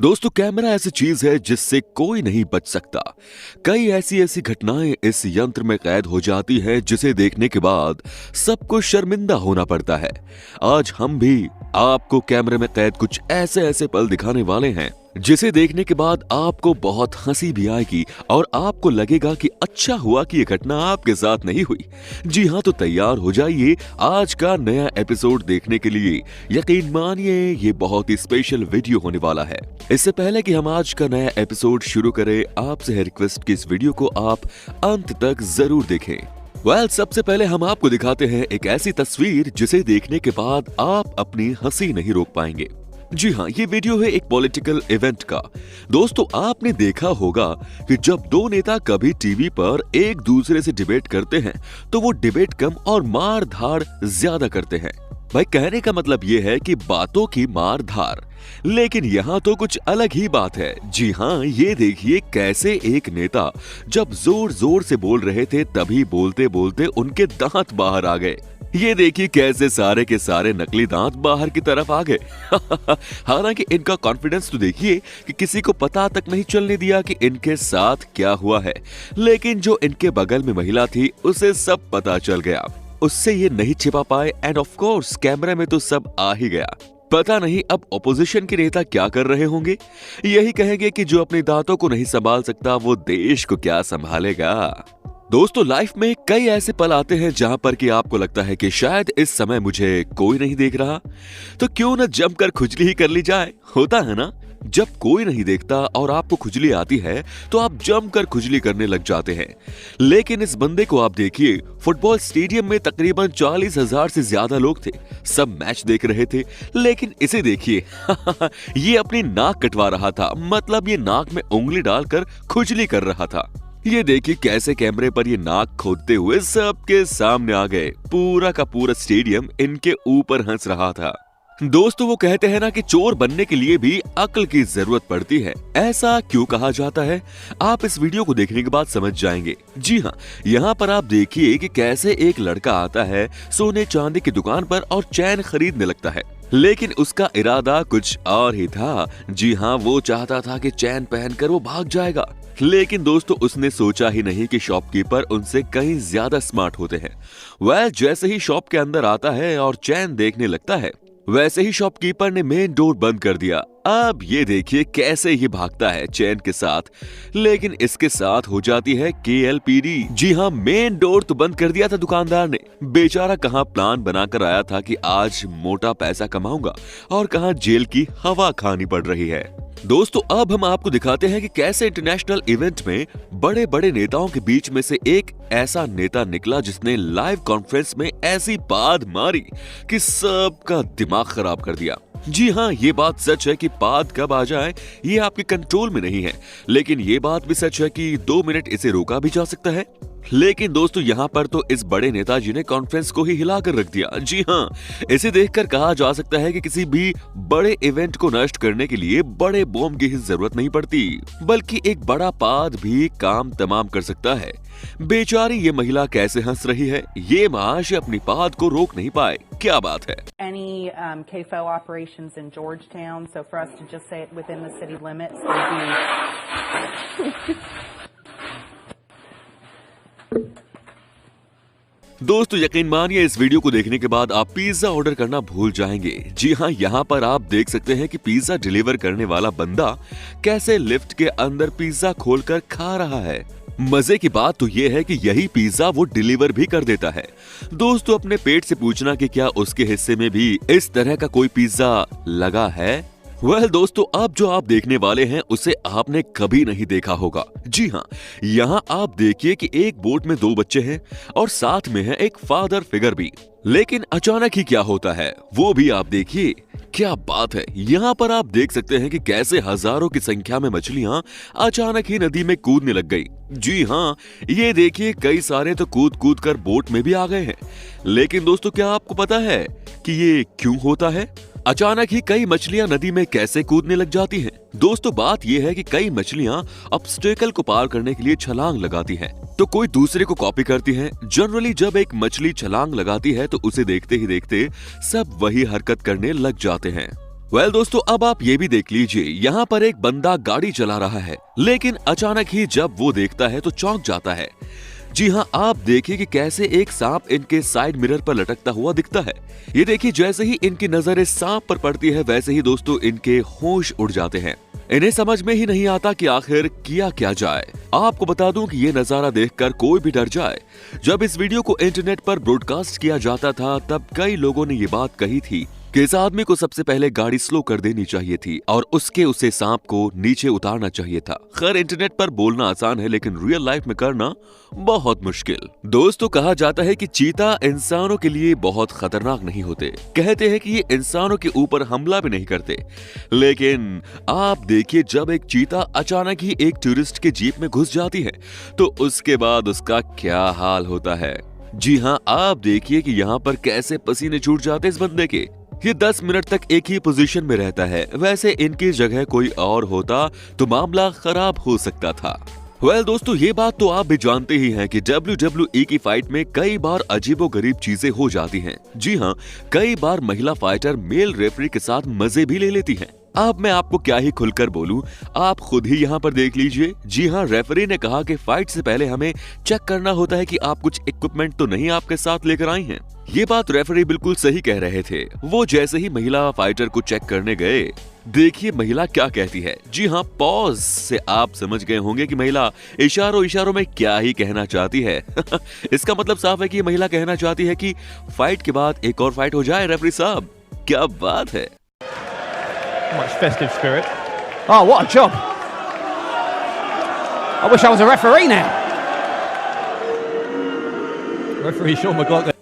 दोस्तों, कैमरा ऐसी चीज है जिससे कोई नहीं बच सकता। कई ऐसी ऐसी घटनाएं इस यंत्र में कैद हो जाती हैं जिसे देखने के बाद सबको शर्मिंदा होना पड़ता है। आज हम भी आपको कैमरे में कैद कुछ ऐसे ऐसे पल दिखाने वाले हैं जिसे देखने के बाद आपको बहुत हंसी भी आएगी और आपको लगेगा कि अच्छा हुआ कि ये घटना आपके साथ नहीं हुई। जी हाँ, तो तैयार हो जाइए आज का नया एपिसोड देखने के लिए। यकीन मानिए ये बहुत ही स्पेशल वीडियो होने वाला है। इससे पहले कि हम आज का नया एपिसोड शुरू करें, आपसे है रिक्वेस्ट कि इस वीडियो को आप अंत तक जरूर देखें। सबसे पहले हम आपको दिखाते हैं एक ऐसी तस्वीर जिसे देखने के बाद आप अपनी हंसी नहीं रोक पाएंगे। जी हाँ, ये वीडियो है एक पॉलिटिकल इवेंट का। दोस्तों, आपने देखा होगा कि जब दो नेता कभी टीवी पर एक दूसरे से डिबेट करते हैं तो वो डिबेट कम और मार धाड़ ज्यादा करते हैं। भाई, कहने का मतलब ये है कि बातों की मार धार, लेकिन यहाँ तो कुछ अलग ही बात है। जी हाँ, ये देखिए कैसे एक नेता जब जोर जोर से बोल रहे थे तभी बोलते बोलते उनके दांत बाहर आ गए। ये देखिए कैसे सारे के सारे नकली दांत बाहर की तरफ आ गए। हालांकि इनका कॉन्फिडेंस तो देखिए कि किसी को पता तक नहीं चलने दिया कि इनके साथ क्या हुआ है, लेकिन जो इनके बगल में महिला थी उसे सब पता चल गया। उससे ये नहीं छिपा पाए एंड ऑफ कोर्स कैमरे में तो सब आ ही गया। पता नहीं अब ऑपोजिशन के नेता क्या कर रहे होंगे। यही कहेंगे कि जो अपने दांतों को नहीं संभाल सकता वो देश को क्या संभालेगा। दोस्तों, लाइफ में कई ऐसे पल आते हैं जहां पर कि आपको लगता है कि शायद इस समय मुझे कोई नहीं देख रहा, तो क्यों न जमकर खुजली ही कर ली जाए। होता है ना, जब कोई नहीं देखता और आपको खुजली आती है तो आप जमकर खुजली करने लग जाते हैं। लेकिन इस बंदे को आप देखिए, फुटबॉल स्टेडियम में तकरीबन 40,000 से ज्यादा लोग थे, सब मैच देख रहे थे, लेकिन इसे देखिए ये अपनी नाक कटवा रहा था, मतलब ये नाक में उंगली डालकर खुजली कर रहा था। ये देखिए कैसे कैमरे पर ये नाक खोदते हुए सबके सामने आ गए। पूरा का पूरा स्टेडियम इनके ऊपर हंस रहा था। दोस्तों, वो कहते हैं ना कि चोर बनने के लिए भी अक्ल की जरूरत पड़ती है। ऐसा क्यों कहा जाता है, आप इस वीडियो को देखने के बाद समझ जाएंगे। जी हाँ, यहाँ पर आप देखिए कि कैसे एक लड़का आता है सोने चांदी की दुकान पर और चैन खरीदने लगता है, लेकिन उसका इरादा कुछ और ही था। जी हाँ, वो चाहता था कि चैन पहनकर वो भाग जाएगा, लेकिन दोस्तों उसने सोचा ही नहीं कि शॉपकीपर उनसे कहीं ज्यादा स्मार्ट होते हैं। वह जैसे ही शॉप के अंदर आता है और चैन देखने लगता है, वैसे ही शॉपकीपर ने मेन डोर बंद कर दिया। अब ये देखिए कैसे ही भागता है चैन के साथ, लेकिन इसके साथ हो जाती है KLPD। जी हाँ, मेन डोर तो बंद कर दिया था दुकानदार ने। बेचारा कहाँ प्लान बनाकर आया था कि आज मोटा पैसा कमाऊंगा और कहाँ जेल की हवा खानी पड़ रही है। दोस्तों, अब हम आपको दिखाते हैं कि कैसे इंटरनेशनल इवेंट में बड़े बड़े नेताओं के बीच में से एक ऐसा नेता निकला जिसने लाइव कॉन्फ्रेंस में ऐसी बात मारी कि सबका दिमाग खराब कर दिया। जी हाँ, ये बात सच है कि बात कब आ जाए ये आपके कंट्रोल में नहीं है, लेकिन ये बात भी सच है कि 2 मिनट इसे रोका भी जा सकता है। लेकिन दोस्तों, यहाँ पर तो इस बड़े नेताजी ने कॉन्फ्रेंस को ही हिलाकर रख दिया। जी हाँ, इसे देखकर कहा जा सकता है कि किसी भी बड़े इवेंट को नष्ट करने के लिए बड़े बॉम्ब की जरूरत नहीं पड़ती, बल्कि एक बड़ा पाद भी काम तमाम कर सकता है। बेचारी ये महिला कैसे हंस रही है, ये माश अपनी पाद को रोक नहीं पाए। क्या बात है। Any KFO operations in Georgetown, so for us to just say it within the city limits would be दोस्तों, यकीन मानिए इस वीडियो को देखने के बाद आप पिज्जा ऑर्डर करना भूल जाएंगे। जी हाँ, यहाँ पर आप देख सकते हैं कि पिज्जा डिलीवर करने वाला बंदा कैसे लिफ्ट के अंदर पिज्जा खोलकर खा रहा है। मजे की बात तो ये है कि यही पिज्जा वो डिलीवर भी कर देता है। दोस्तों, अपने पेट से पूछना कि क्या उसके हिस्से में भी इस तरह का कोई पिज्जा लगा है। दोस्तों, अब जो आप देखने वाले हैं उसे आपने कभी नहीं देखा होगा। जी हाँ, यहाँ आप देखिए कि एक बोट में 2 बच्चे हैं और साथ में है एक फादर फिगर भी, लेकिन अचानक ही क्या होता है वो भी आप देखिए। क्या बात है, यहाँ पर आप देख सकते हैं कि कैसे हजारों की संख्या में मछलियां अचानक ही नदी में कूदने लग गई। जी हाँ, ये देखिए कई सारे तो कूद कूद कर बोट में भी आ गए हैं। लेकिन दोस्तों, क्या आपको पता है कि ये क्यों होता है? अचानक ही कई मछलियां नदी में कैसे कूदने लग जाती हैं? दोस्तों, बात यह है कि कई मछलियां ऑब्स्टेकल को पार करने के लिए छलांग लगाती हैं, तो कोई दूसरे को कॉपी करती है। जनरली जब एक मछली छलांग लगाती है तो उसे देखते ही देखते सब वही हरकत करने लग जाते हैं। वेल दोस्तों, अब आप ये भी देख लीजिए, यहाँ पर एक बंदा गाड़ी चला रहा है, लेकिन अचानक ही जब वो देखता है तो चौंक जाता है। जी हाँ, आप देखिए कि कैसे एक सांप इनके साइड मिरर पर लटकता हुआ दिखता है। ये देखिए, जैसे ही इनकी नजर इस सांप पर पड़ती है वैसे ही दोस्तों इनके होश उड़ जाते हैं। इन्हें समझ में ही नहीं आता कि आखिर किया क्या जाए। आपको बता दूं कि ये नजारा देखकर कोई भी डर जाए। जब इस वीडियो को इंटरनेट पर ब्रॉडकास्ट किया जाता था तब कई लोगों ने ये बात कही थी कि इस आदमी को सबसे पहले गाड़ी स्लो कर देनी चाहिए थी और उसे सांप को नीचे उतारना चाहिए था। खैर, इंटरनेट पर बोलना आसान है लेकिन रियल लाइफ में करना बहुत मुश्किल। दोस्तों, कहा जाता है कि चीता इंसानों के लिए बहुत खतरनाक नहीं होते। कहते हैं कि ये इंसानों के ऊपर हमला भी नहीं करते। लेकिन आप देखिए, जब एक चीता अचानक ही एक टूरिस्ट के जीप में घुस जाती है तो उसके बाद उसका क्या हाल होता है। जी हाँ, आप देखिए कि यहाँ पर कैसे पसीने छूट जाते इस बंदे के। ये 10 मिनट तक एक ही पोजीशन में रहता है। वैसे इनकी जगह कोई और होता तो मामला खराब हो सकता था। वेल दोस्तों, ये बात तो आप भी जानते ही हैं कि WWE की फाइट में कई बार अजीबोगरीब चीजें हो जाती हैं। जी हाँ, कई बार महिला फाइटर मेल रेफरी के साथ मजे भी ले लेती हैं। अब मैं आपको क्या ही खुलकर बोलूं, आप खुद ही यहाँ पर देख लीजिए। जी हाँ, रेफरी ने कहा कि फाइट से पहले हमें चेक करना होता है कि आप कुछ इक्विपमेंट तो नहीं आपके साथ लेकर आई हैं। ये बात रेफरी बिल्कुल सही कह रहे थे। वो जैसे ही महिला फाइटर को चेक करने गए, देखिए महिला क्या कहती है। जी हाँ, पॉज से आप समझ गए होंगे कि महिला इशारों में क्या ही कहना चाहती है। इसका मतलब साफ है कि ये महिला कहना चाहती है कि फाइट के बाद एक और फाइट हो जाए। रेफरी साहब, क्या बात है। Much festive spirit. Oh, what a job! I wish I was a referee now. Referee Sean McLaughlin.